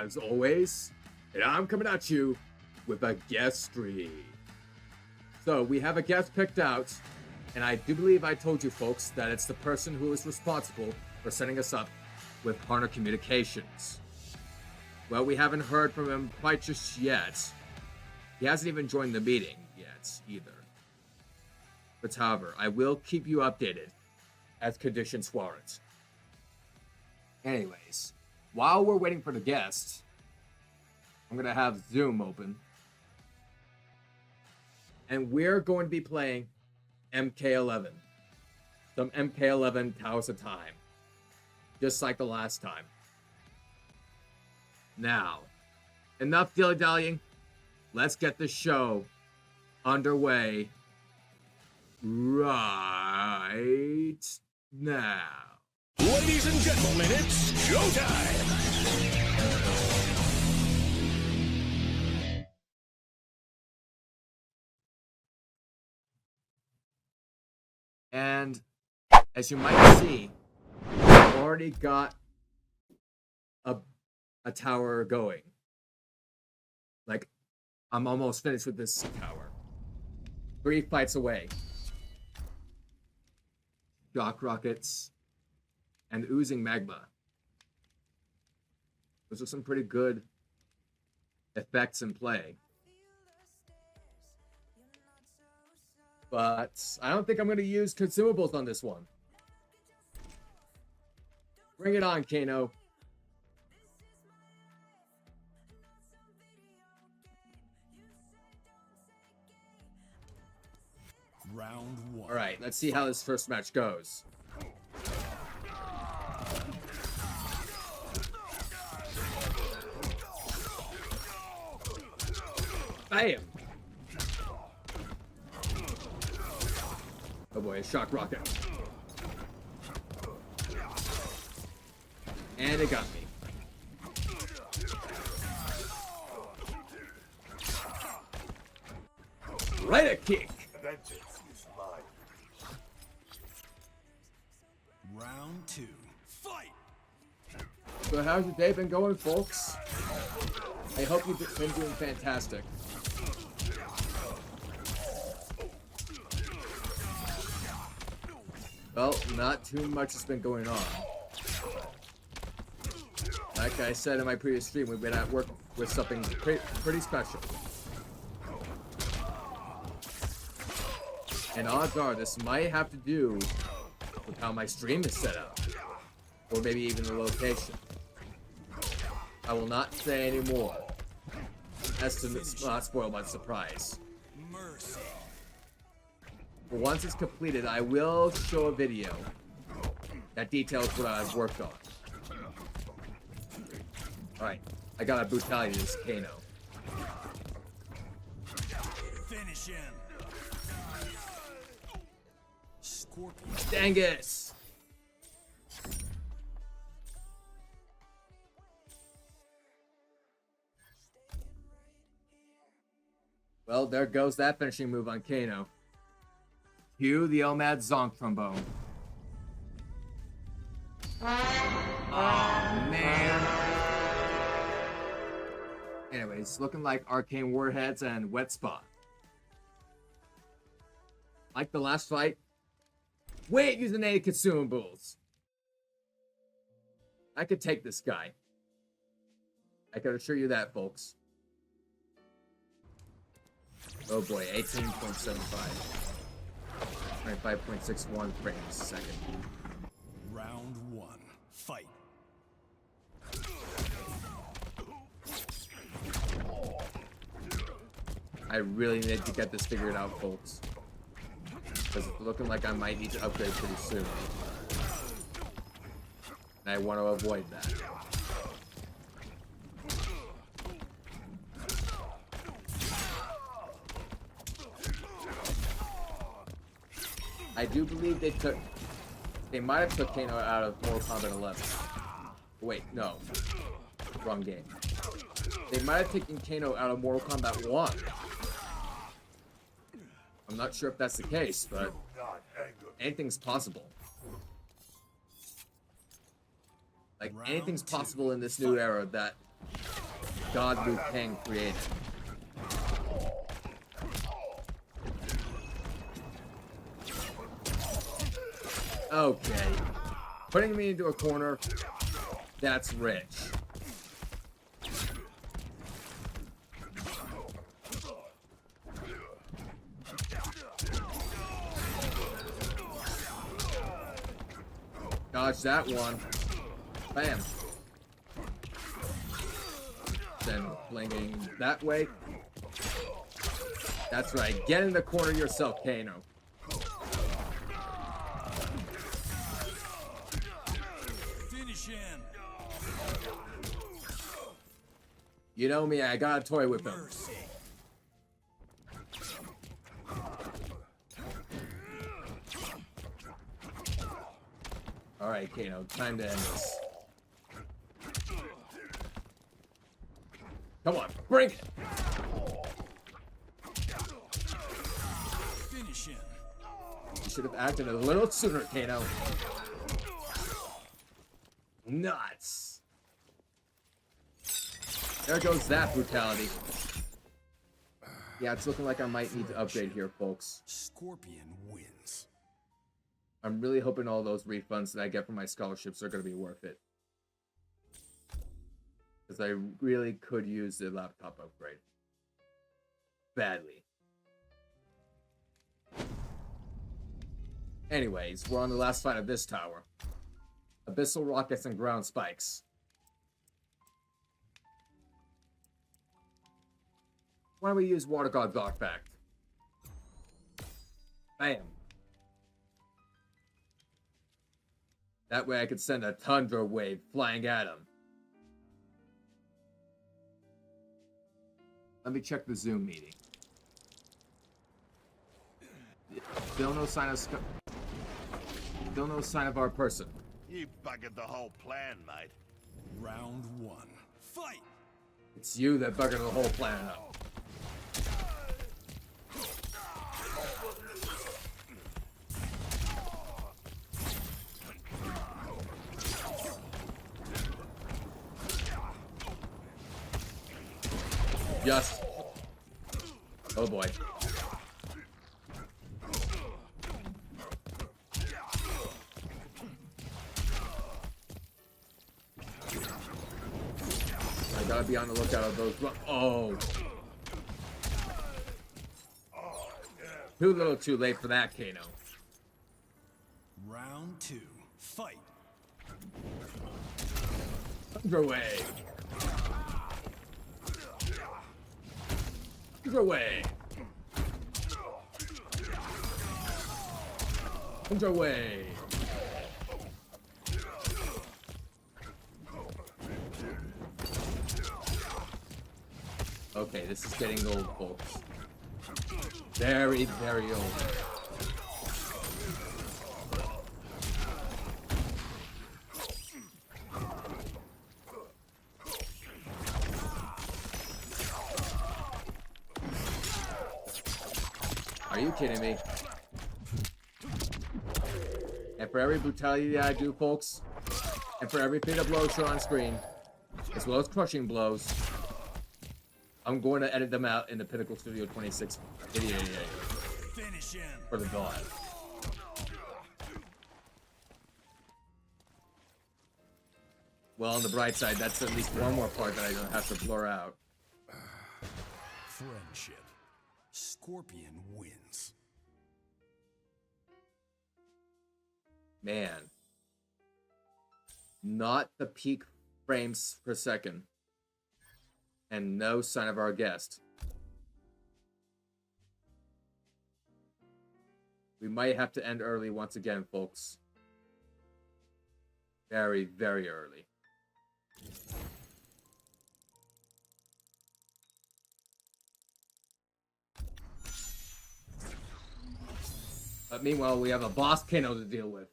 as always, and I'm coming at you with a guest stream. So we have a guest picked out, and I do believe I told you folks that it's the person who is responsible for setting us up with partner communications. Well, we haven't heard from him quite just yet. He hasn't even joined the meeting yet either. But however, I will keep you updated as conditions warrant. Anyways, while we're waiting for the guest, I'm going to have Zoom open. And we're going to be playing MK11. Some MK11 Towers of Time. Just like the last time. Now, enough dilly-dallying. Let's get the show underway right now. Ladies and gentlemen, it's showtime! And as you might see, I've already got a tower going. Like, I'm almost finished with this tower. 3 fights away. Shock rockets and oozing magma. Those are some pretty good effects in play. But I don't think I'm going to use consumables on this one. Bring it on, Kano. Round 1. Alright, let's see how this first match goes. Bam! Oh boy, a shock rocket. And it got me. Right a kick! Vengeance is mine. Round 2. Fight! So how's your day been going, folks? I hope you've been doing fantastic. Well, not too much has been going on. Like I said in my previous stream, we've been at work with something pretty special. And odds are this might have to do with how my stream is set up. Or maybe even the location. I will not say any more. As to not spoil my surprise. Mercy. But once it's completed, I will show a video that details what I've worked on. Alright, I got a brutality this Kano. Finish him. Scorpion. Dangus! Well, there goes that finishing move on Kano. Cue the Elmad Zonk trombone. Oh man. Anyways, looking like arcane warheads and wet spot. Like the last fight. Wait, using any consumables. I could take this guy. I can assure you that, folks. Oh boy, 18.75. 25.61 frames a second. Round 1. Fight. I really need to get this figured out, folks. Because it's looking like I might need to upgrade pretty soon. And I want to avoid that. I do believe they might have took Kano out of Mortal Kombat 11. Wait, no. Wrong game. They might have taken Kano out of Mortal Kombat 1. I'm not sure if that's the case, but anything's possible. Like, anything's possible in this new era that God Liu Kang created. Okay. Putting me into a corner, that's rich. Dodge that one. Bam. Then flinging that way. That's right. Get in the corner yourself, Kano. Finish him. You know me, I got a toy with him. Mercy. Alright, Kano, time to end this. Come on, bring it! Finish him. You should have acted a little sooner, Kano. Nuts! There goes that brutality. Yeah, it's looking like I might need to upgrade here, folks. Scorpion wins. I'm really hoping all those refunds that I get from my scholarships are going to be worth it. Because I really could use the laptop upgrade. Badly. Anyways, we're on the last fight of this tower. Abyssal rockets and ground spikes. Why don't we use Water God's artifact? Bam. That way I could send a Tundra wave flying at him. Let me check the Zoom meeting. Still no sign of still no sign of our person. You buggered the whole plan, mate. Round one. Fight! It's you that buggered the whole plan up. Just. Oh boy. I gotta be on the lookout of those. Oh. Too little too late for that, Kano. Round two. Fight! Underway. Underway. Underway. Okay, this is getting old, folks. Very, very old. Are you kidding me? And for every brutality that I do, folks, and for every fatal blow shown on screen, as well as crushing blows, I'm going to edit them out in the Pinnacle Studio 26 video Finish him! for the VOD. Well, on the bright side, that's at least one more part that I don't have to blur out. Friendship. Scorpion wins. Man. Not the peak frames per second. And no sign of our guest. We might have to end early once again, folks. Very, very early. But meanwhile, we have a boss Kano to deal with.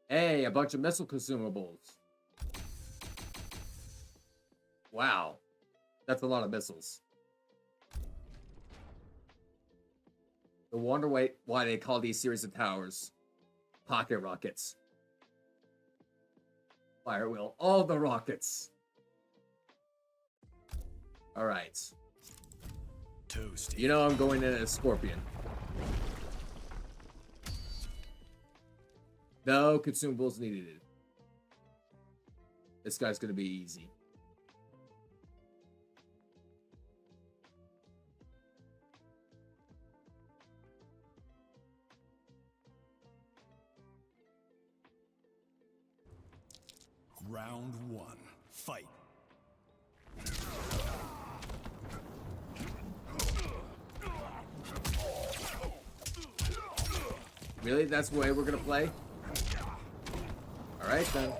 Hey, a bunch of missile consumables. Wow. That's a lot of missiles. No wonder why they call these series of towers pocket rockets. Fire wheel, all the rockets. Alright. Toasty. You know I'm going in as Scorpion. No consumables needed. This guy's gonna be easy. Round 1. Fight. Really? That's the way we're gonna play? Alright then.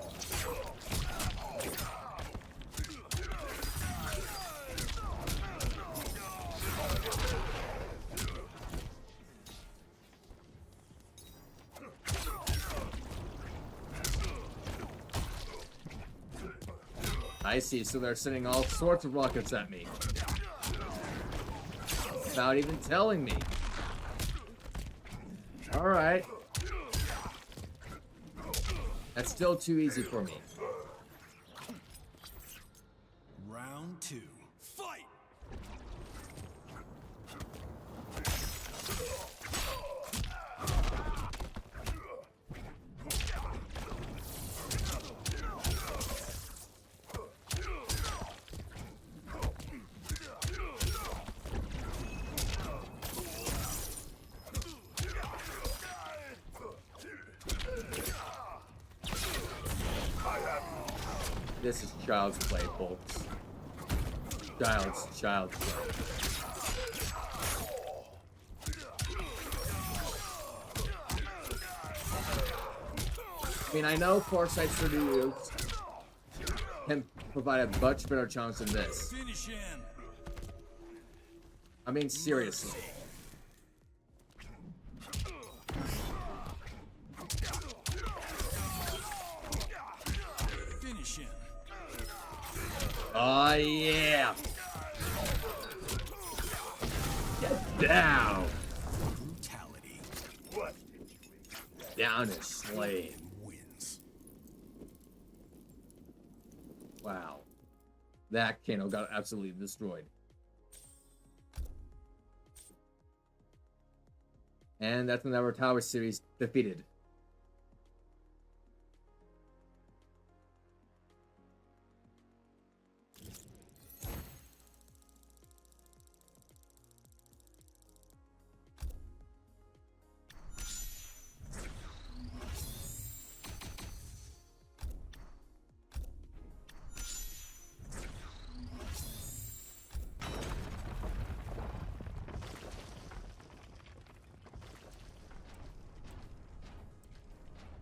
I see, so they're sending all sorts of rockets at me. Without even telling me. Alright. That's still too easy for me. Round 2. Fight. This is child's play, folks. Child's play. I mean, I know Farsight Studios can provide a much better challenge than this. Finish him. I mean, seriously. Finish him. Oh, yeah. Get down. Brutality. Down and slay. Wins. Wow. That Kano got absolutely destroyed. And that's another Tower Series defeated.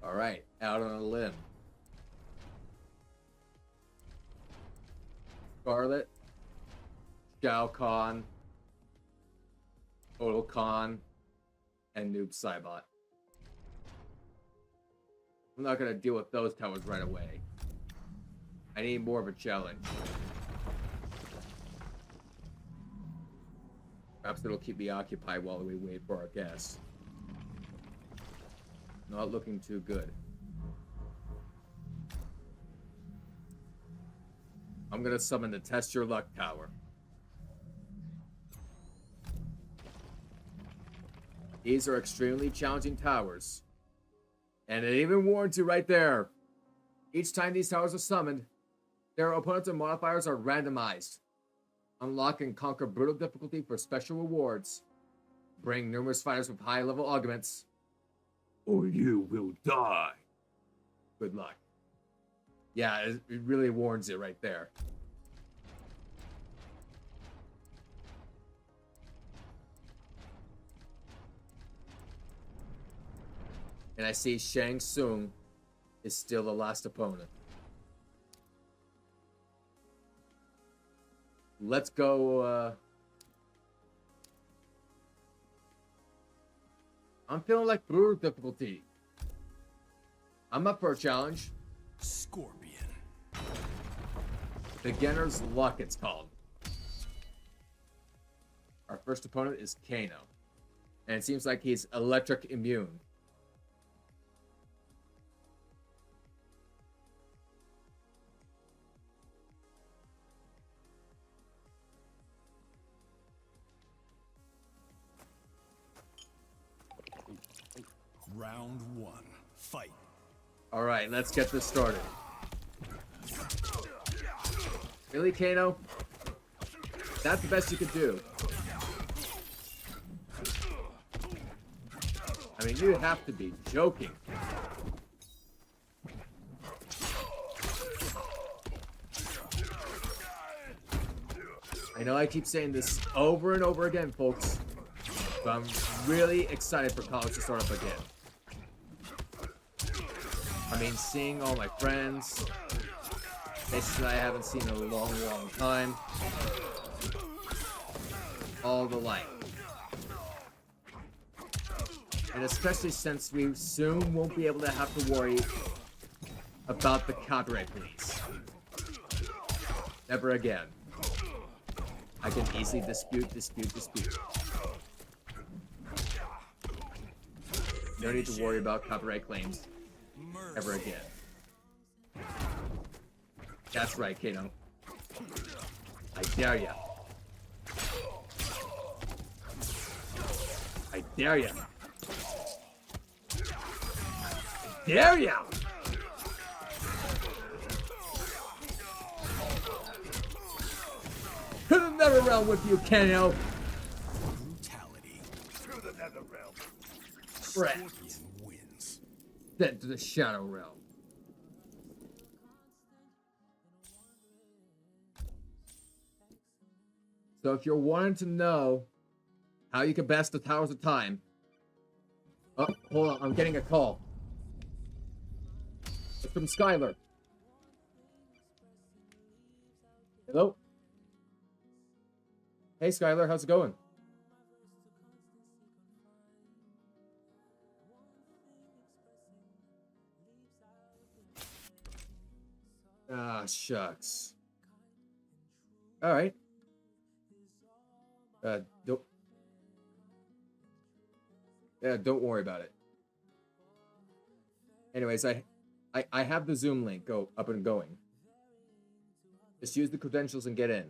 Alright, out on a limb. Scarlet, Shao Kahn, Total Khan, and Noob Saibot. I'm not gonna deal with those towers right away. I need more of a challenge. Perhaps it'll keep me occupied while we wait for our guests. Not looking too good. I'm gonna summon the Test Your Luck Tower. These are extremely challenging towers. And it even warns you right there. Each time these towers are summoned, their opponents and modifiers are randomized. Unlock and conquer brutal difficulty for special rewards. Bring numerous fighters with high level augments. Or you will die. Good luck. Yeah, it really warns you right there. And I see Shang Tsung is still the last opponent. Let's go, I'm feeling like brutal difficulty. I'm up for a challenge. Scorpion. Beginner's Luck, it's called. Our first opponent is Kano. And it seems like he's electric immune. Round 1. Fight. All right, let's get this started. Really, Kano? That's the best you could do. I mean, you have to be joking. I know I keep saying this over and over again, folks, but I'm really excited for college to start up again. I mean, seeing all my friends, faces that I haven't seen in a long, long time, all the like. And especially since we soon won't be able to have to worry about the copyright police. Never again. I can easily dispute. No need to worry about copyright claims ever again. That's right, Kano. I dare ya. I dare ya. I dare ya! To the nether realm with you, Kano! Brutality. To the nether realm. Brett. Wins. Sent to the shadow realm. So if you're wanting to know how you can best the Towers of Time... Oh, hold on, I'm getting a call. It's from Skylar. Hello? Hey Skylar, how's it going? Ah, shucks. Alright. Don't worry about it. Anyways, I have the Zoom link go up and going. Just use the credentials and get in.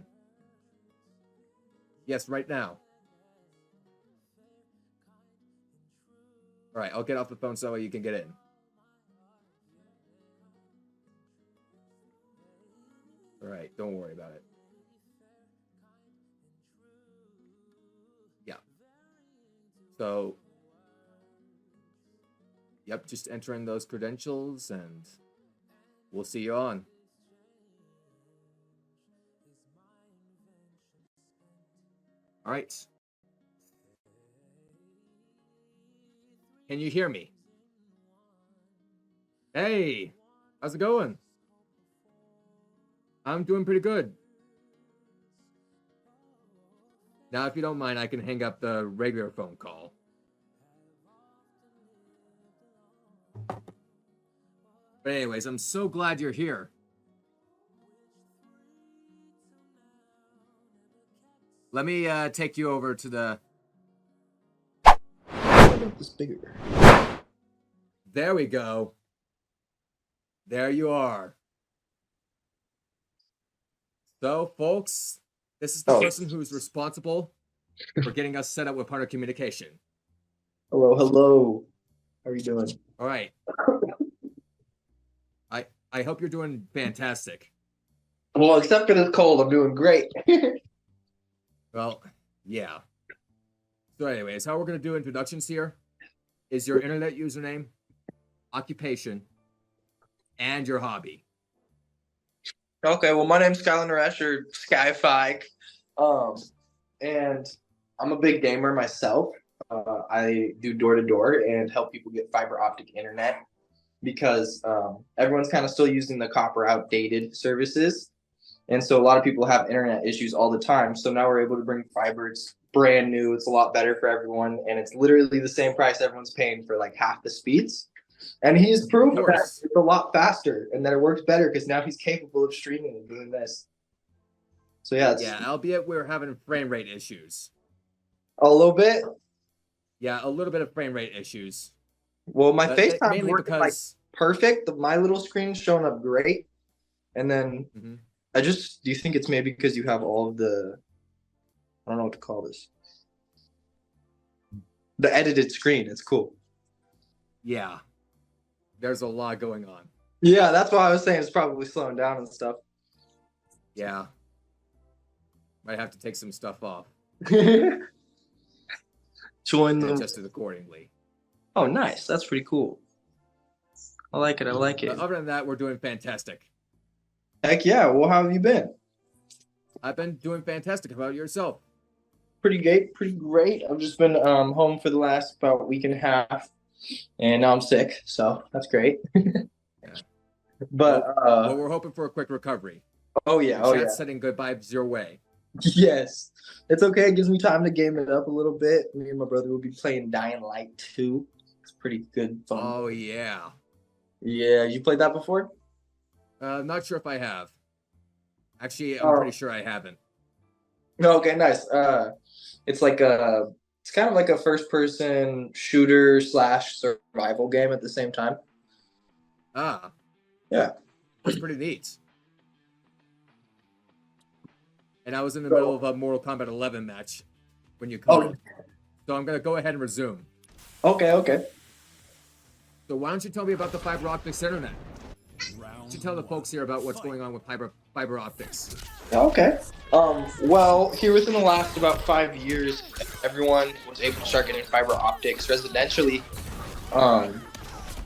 Yes, right now. Alright, I'll get off the phone so you can get in. Alright, don't worry about it. Yeah. So, yep, just enter in those credentials and we'll see you on. All right. Can you hear me? Hey, how's it going? I'm doing pretty good. Now, if you don't mind, I can hang up the regular phone call. But anyways, I'm so glad you're here. Let me take you over to the... Make this bigger. There we go. There you are. So, folks, this is the person who's responsible for getting us set up with partner communication. Hello. How are you doing? All right. I hope you're doing fantastic. Well, except for this cold, I'm doing great. Well, yeah. So anyways, how we're going to do introductions here is your internet username, occupation, and your hobby. Okay, well, my name's Skylar Naresh, or Skyfive. And I'm a big gamer myself. I do door-to-door and help people get fiber optic internet because everyone's kind of still using the copper outdated services. And so a lot of people have internet issues all the time. So now we're able to bring fiber. It's brand new. It's a lot better for everyone. And it's literally the same price everyone's paying for like half the speeds. And he's proof that it's a lot faster and that it works better because now he's capable of streaming and doing this. So yeah. Albeit we're having frame rate issues. A little bit? Yeah, a little bit of frame rate issues. Well, my FaceTime mainly working like perfect. My little screen's showing up great. And then do you think it's maybe because you have all of the, I don't know what to call this. The edited screen. It's cool. Yeah. There's a lot going on. Yeah, that's why I was saying it's probably slowing down and stuff. Yeah. Might have to take some stuff off. Join And the. adjust it accordingly. Oh, nice. That's pretty cool. I like it. I like it. But other than that, we're doing fantastic. Heck yeah. Well, how have you been? I've been doing fantastic. How about yourself? Pretty great. Pretty great. I've just been home for the last about week and a half, and now I'm sick, so that's great. But well, we're hoping for a quick recovery. oh yeah, Chat's setting good vibes your way. yes, it's okay. It gives me time to game it up a little bit. Me and my brother will be playing Dying Light 2. It's pretty good fun. Oh yeah. Yeah, you played that before? Not sure if I have. Actually, I'm pretty sure I haven't. Okay, nice. It's like it's kind of like a first-person shooter / survival game at the same time. Ah. Yeah. That's pretty neat. And I was in the middle of a Mortal Kombat 11 match when you called. So I'm going to go ahead and resume. Okay. So why don't you tell me about the fiber optics internet? Why don't you tell the folks here about what's going on with fiber optics? Okay. Well, here within the last about 5 years, everyone was able to start getting fiber optics residentially.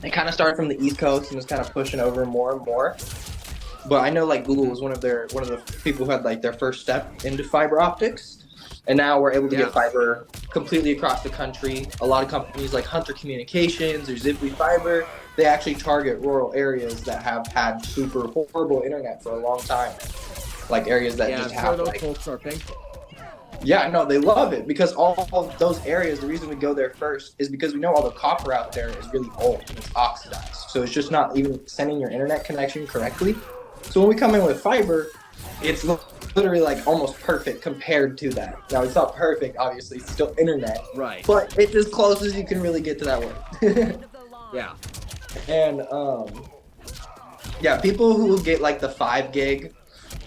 It kind of started from the East Coast and was kind of pushing over more and more. But I know like Google was one of the people who had like their first step into fiber optics, and now we're able to get fiber completely across the country. A lot of companies like Hunter Communications or Ziply Fiber, they actually target rural areas that have had super horrible internet for a long time, like areas that just have those like. folks are thankful. Yeah, no, they love it because all of those areas, the reason we go there first is because we know all the copper out there is really old and it's oxidized. So it's just not even sending your internet connection correctly. So when we come in with fiber, it's literally like almost perfect compared to that. Now, it's not perfect, obviously, it's still internet. Right. But it's as close as you can really get to that one. Yeah. And, yeah, people who get like the 5 gig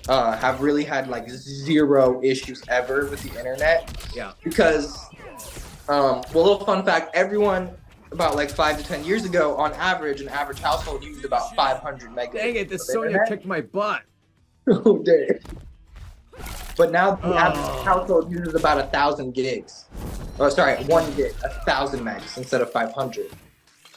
have really had like 0 issues ever with the internet. Yeah. Because, well, a little fun fact, everyone about like 5 to 10 years ago, on average, an average household used about 500 megabits. Dang it, this Sonya internet. kicked my butt. Oh, dang. But now the average household uses about 1,000 gigs. Oh, sorry, 1 gig, 1,000 megs instead of 500.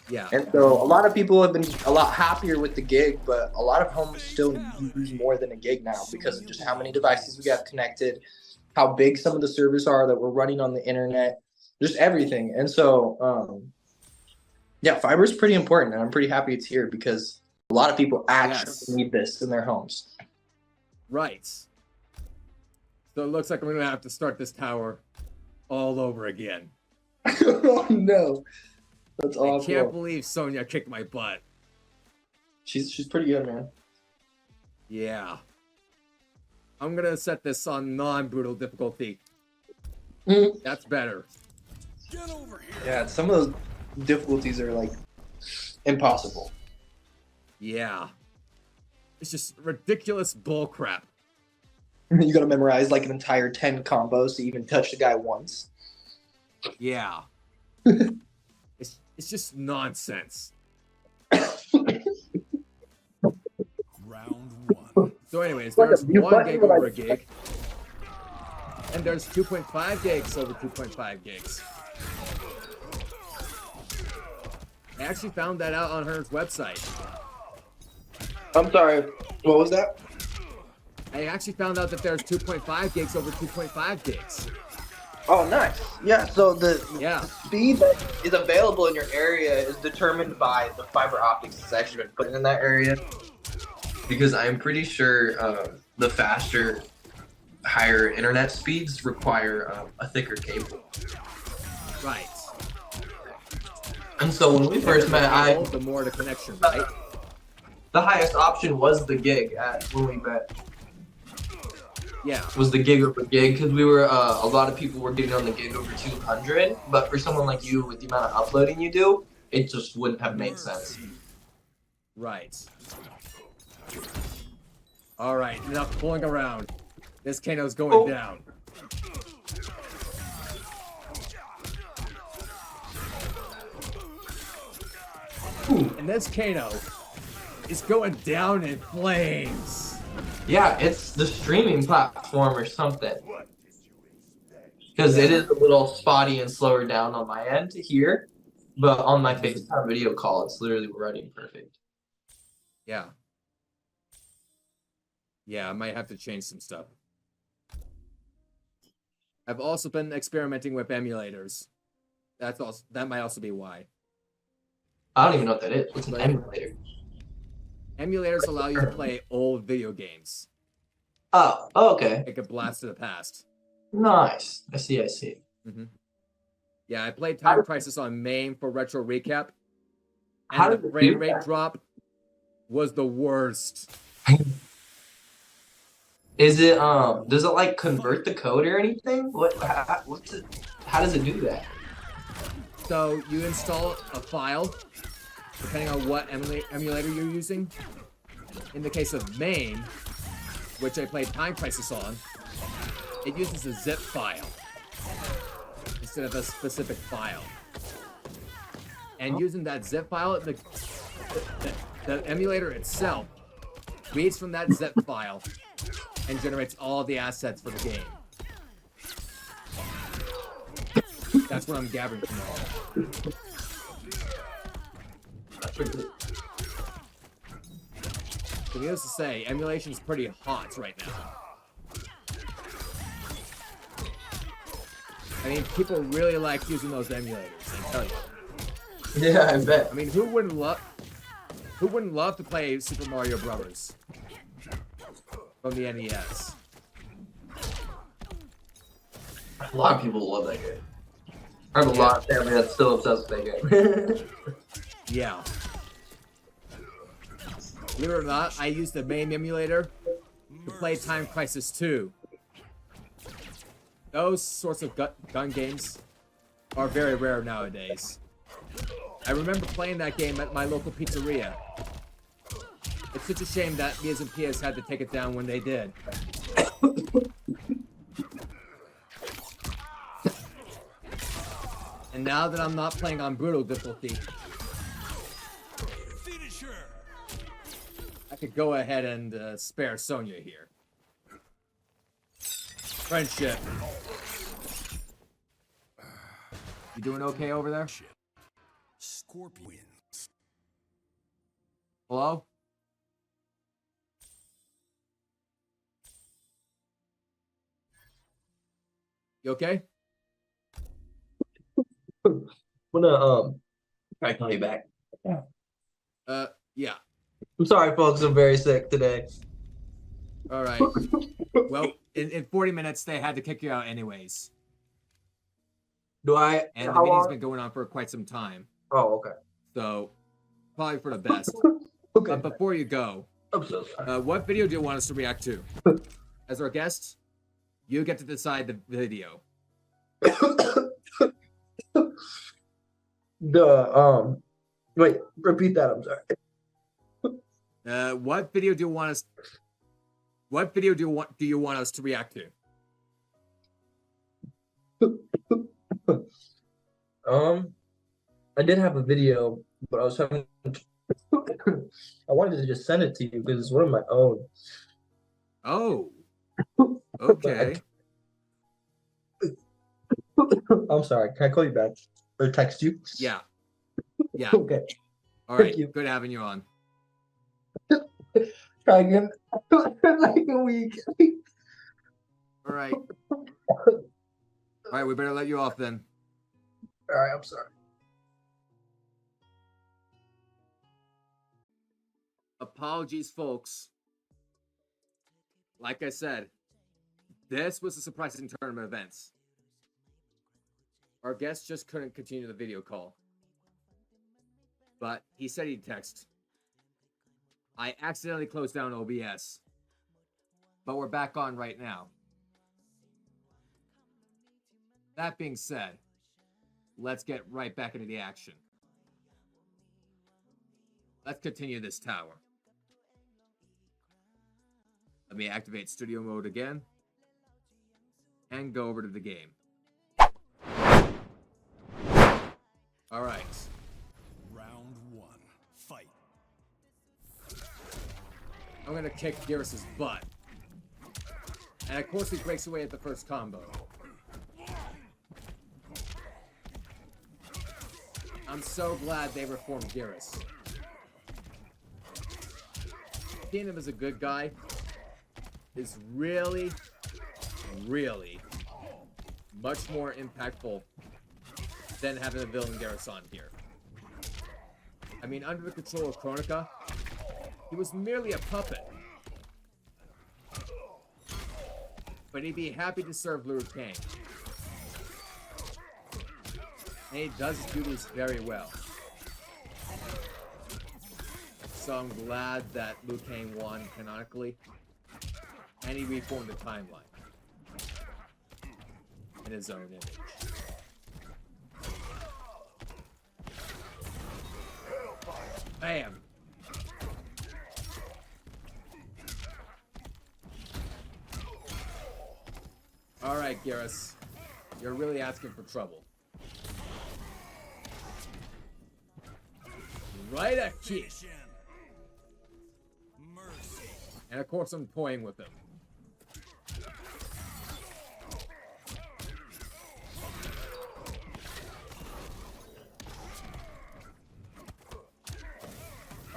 Yeah. And so a lot of people have been a lot happier with the gig, but a lot of homes still use more than a gig now because of just how many devices we have connected, how big some of the servers are that we're running on the internet, just everything. And so, yeah, fiber is pretty important, and I'm pretty happy it's here because a lot of people actually need this in their homes. Right. So it looks like I'm going to have to start this tower all over again. Oh, no. That's awful. I can't believe Sonya kicked my butt. She's pretty good, man. Yeah. I'm going to set this on non-brutal difficulty. That's better. Get over here. Yeah, some of those difficulties are like impossible. Yeah. It's just ridiculous bullcrap. You gotta memorize like an entire 10 combos to even touch the guy once. Yeah. It's just nonsense. Round 1. So anyways, there's 1 gig over a gig. And there's 2.5 gigs over 2.5 gigs. I actually found that out on her website. I'm sorry, what was that? I actually found out that there's 2.5 gigs over 2.5 gigs. Oh, nice. Yeah, so the Yeah. speed that is available in your area is determined by the fiber optics that's actually been put in that area. Because I'm pretty sure the faster, higher internet speeds require a thicker cable. Right. And so when we first met, the more the connection, right? The highest option was the gig when we met. Yeah. Was the gig over gig because we were a lot of people were getting on the gig over 200, but for someone like you with the amount of uploading you do, it just wouldn't have made sense. Right. All right, enough pulling around. This Kano's going down. And this Kano is going down in flames. Yeah, it's the streaming platform or something. Because it is a little spotty and slower down on my end here. But on my FaceTime video call, it's literally running perfect. Yeah. Yeah, I might have to change some stuff. I've also been experimenting with emulators. That might also be why. I don't even know what that is. What's an emulator? Emulators allow you to play old video games. Oh, okay. Like a blast to the past. Nice. I see. Mm-hmm. Yeah, I played Time Crisis on MAME for Retro Recap. How And did the frame rate drop was the worst. Is it does it like convert the code or anything? How does it do that? So you install a file, depending on what emulator you're using. In the case of MAME, which I played Time Crisis on, it uses a zip file instead of a specific file. And using that zip file, the emulator itself reads from that zip file and generates all the assets for the game. That's what I'm gathering from all. So needless to say, emulation's pretty hot right now. I mean, people really like using those emulators, I tell you. Yeah, I bet. I mean, who wouldn't love to play Super Mario Brothers from the NES? A lot of people love that game. I have a lot of family that's still obsessed with that game. Yeah. Believe it or not, I used the MAME emulator to play Time Crisis 2. Those sorts of gun games are very rare nowadays. I remember playing that game at my local pizzeria. It's such a shame that Mia's and Pia's had to take it down when they did. And now that I'm not playing on brutal difficulty, I could go ahead and spare Sonya here. Friendship. You doing okay over there? Scorpions. Hello? You okay? I'm gonna try to call you back. Yeah. I'm sorry, folks. I'm very sick today. All right. Well, in 40 minutes, they had to kick you out anyways. Do I? And the meeting's been going on for quite some time. Oh, okay. So, probably for the best. Okay. But before you go, I'm so sorry. what video do you want us to react to? As our guest, you get to decide the video. Wait, repeat that. I'm sorry. What video do you want us? What video do you want us to react to? I did have a video, but I was having. I wanted to just send it to you because it's one of my own. Oh. Okay. I'm sorry. Can I call you back or text you? Yeah. Yeah. Okay. All right. Thank you. Good having you on. Try again. Like a week. All right. All right. We better let you off then. All right. I'm sorry. Apologies, folks. Like I said, this was a surprising turn of events. Our guest just couldn't continue the video call. But he said he'd text. I accidentally closed down OBS. But we're back on right now. That being said, let's get right back into the action. Let's continue this tower. Let me activate studio mode again. And go over to the game. Alright. Round one. Fight. I'm gonna kick Gearus' butt. And of course he breaks away at the first combo. I'm so glad they reformed Gearus. Seeing him as a good guy is really, really much more impactful than having the villain Gearus on here. I mean, under the control of Kronika, he was merely a puppet. But he'd be happy to serve Liu Kang. And he does his duties very well. So I'm glad that Liu Kang won canonically. And he reformed the timeline. In his own image. Bam! Alright, Gearus. You're really asking for trouble. Right a kick! And of course I'm toying with him.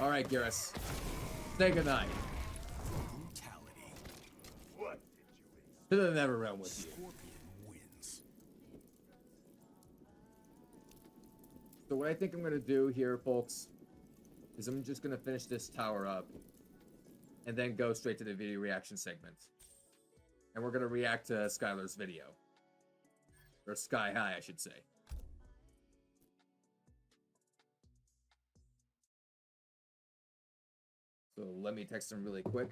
Alright, Gearus. Say goodnight. To the Never Realm with you. So what I think I'm gonna do here, folks, is I'm just gonna finish this tower up and then go straight to the video reaction segment. And we're gonna react to Skylar's video. Or Sky High, I should say. So let me text him really quick.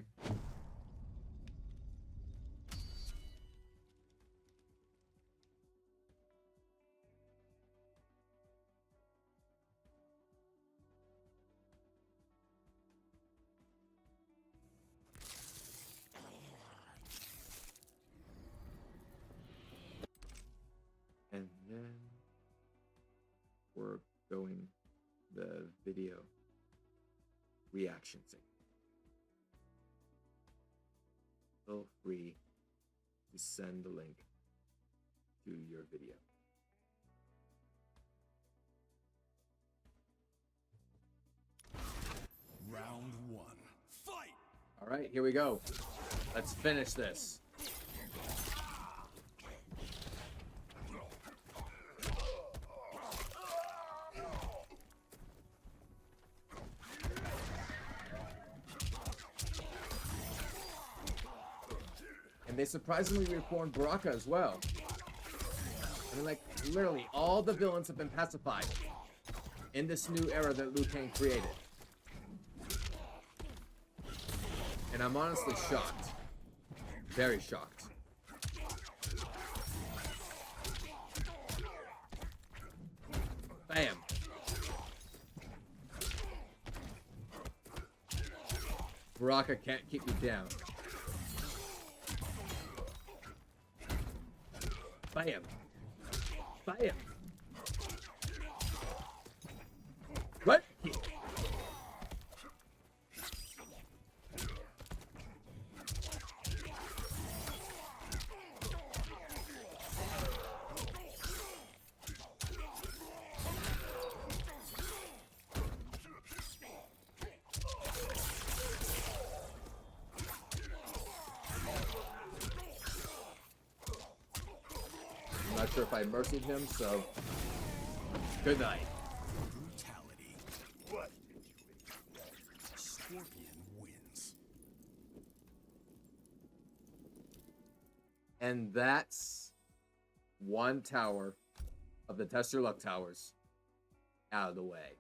And then we're going the video reaction segment. Feel free to send the link to your video. Round one. Fight! All right, here we go. Let's finish this. And they surprisingly reformed Baraka as well. I mean, like, literally, all the villains have been pacified in this new era that Liu Kang created. And I'm honestly shocked. Very shocked. Bam. Baraka can't keep me down. Bam. Bam. What? I'm not sure if I mercied him, so good night. Brutality. What? Scorpion wins. And that's one tower of the Test Your Luck towers out of the way.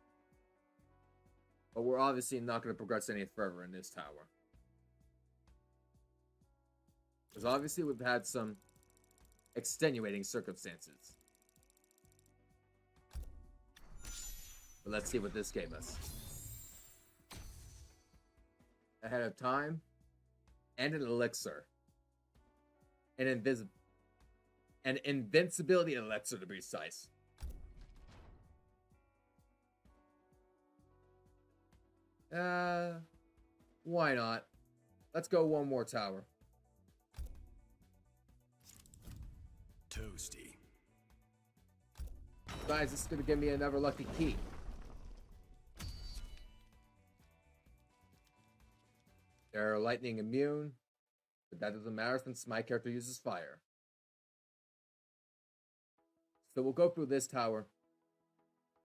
But we're obviously not going to progress any further in this tower. Because obviously we've had some extenuating circumstances. But let's see what this gave us. Ahead of time, and an elixir. An invincibility elixir, to be precise. Why not? Let's go one more tower. Toasty. Guys, this is gonna give me another lucky key. They're lightning immune, but that doesn't matter since my character uses fire. So we'll go through this tower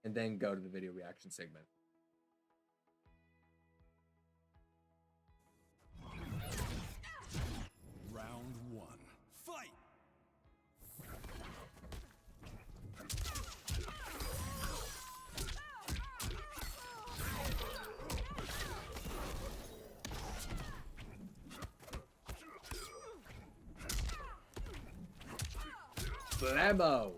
and then go to the video reaction segment. Round 1. Fight! Blammo!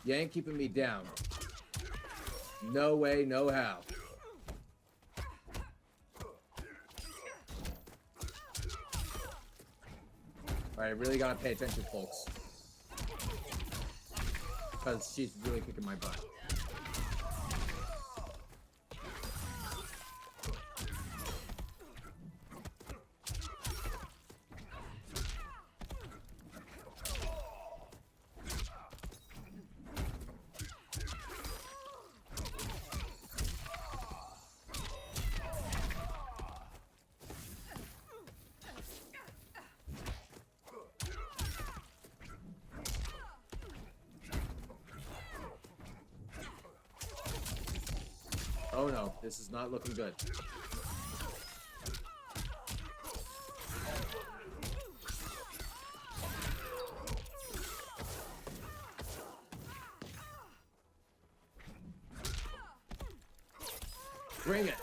You ain't keeping me down. No way, no how. Alright, I really gotta pay attention, folks. Because she's really kicking my butt. Oh no, this is not looking good. Bring it.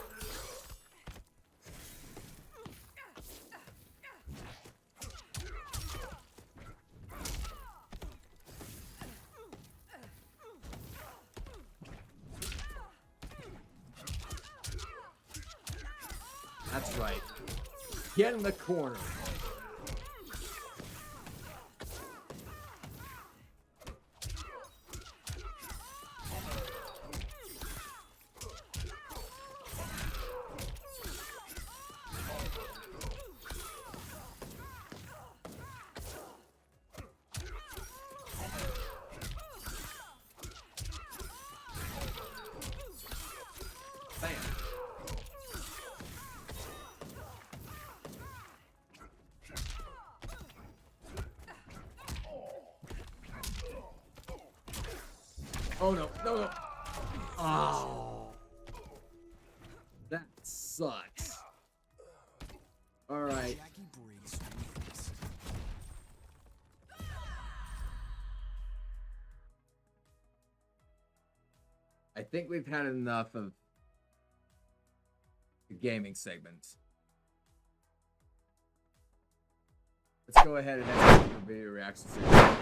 That's right. Get in the corner. Bam. Oh no, no, no. Oh. That sucks. Alright. Jackie Briggs wins. I think we've had enough of the gaming segment. Let's go ahead and enter the video reaction segment.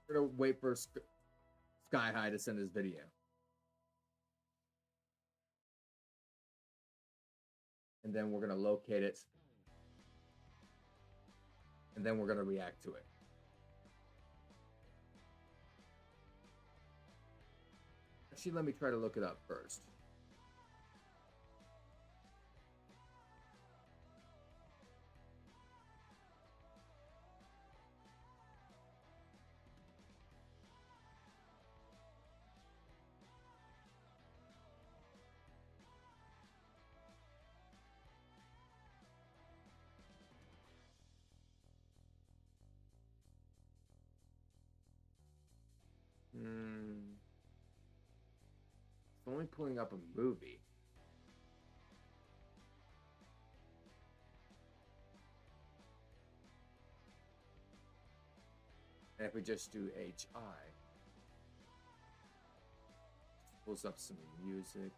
We're gonna wait for Skyfive to send his video. And then we're gonna locate it. And then we're gonna react to it. Actually, let me try to look it up first. It's only pulling up a movie. And if we just do HI, pulls up some music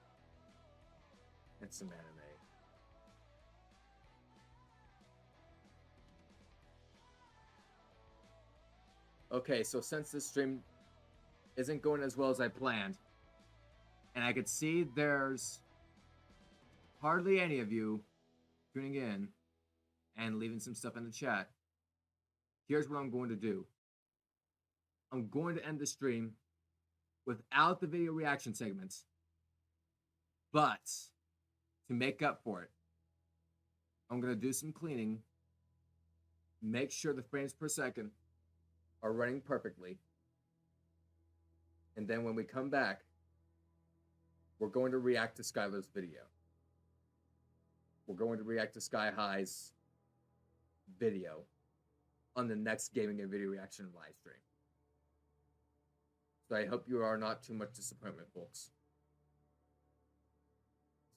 and some anime. Okay, so since this stream isn't going as well as I planned, and I could see there's hardly any of you tuning in, and leaving some stuff in the chat, here's what I'm going to do. I'm going to end the stream without the video reaction segments, but to make up for it, I'm going to do some cleaning, make sure the frames per second are running perfectly, and then when we come back, we're going to react to Skylar's video. We're going to react to Sky High's video on the next gaming and video reaction live stream. So I hope you are not too much disappointment, folks.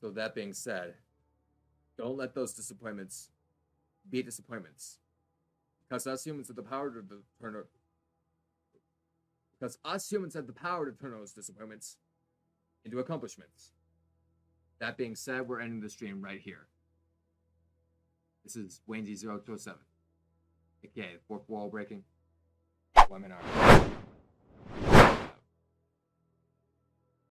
So that being said, don't let those disappointments be disappointments. Because us humans have the power to turn those disappointments into accomplishments. That being said, we're ending the stream right here. This is WayneZ0207, aka Fourth Wall Breaking, Women Are.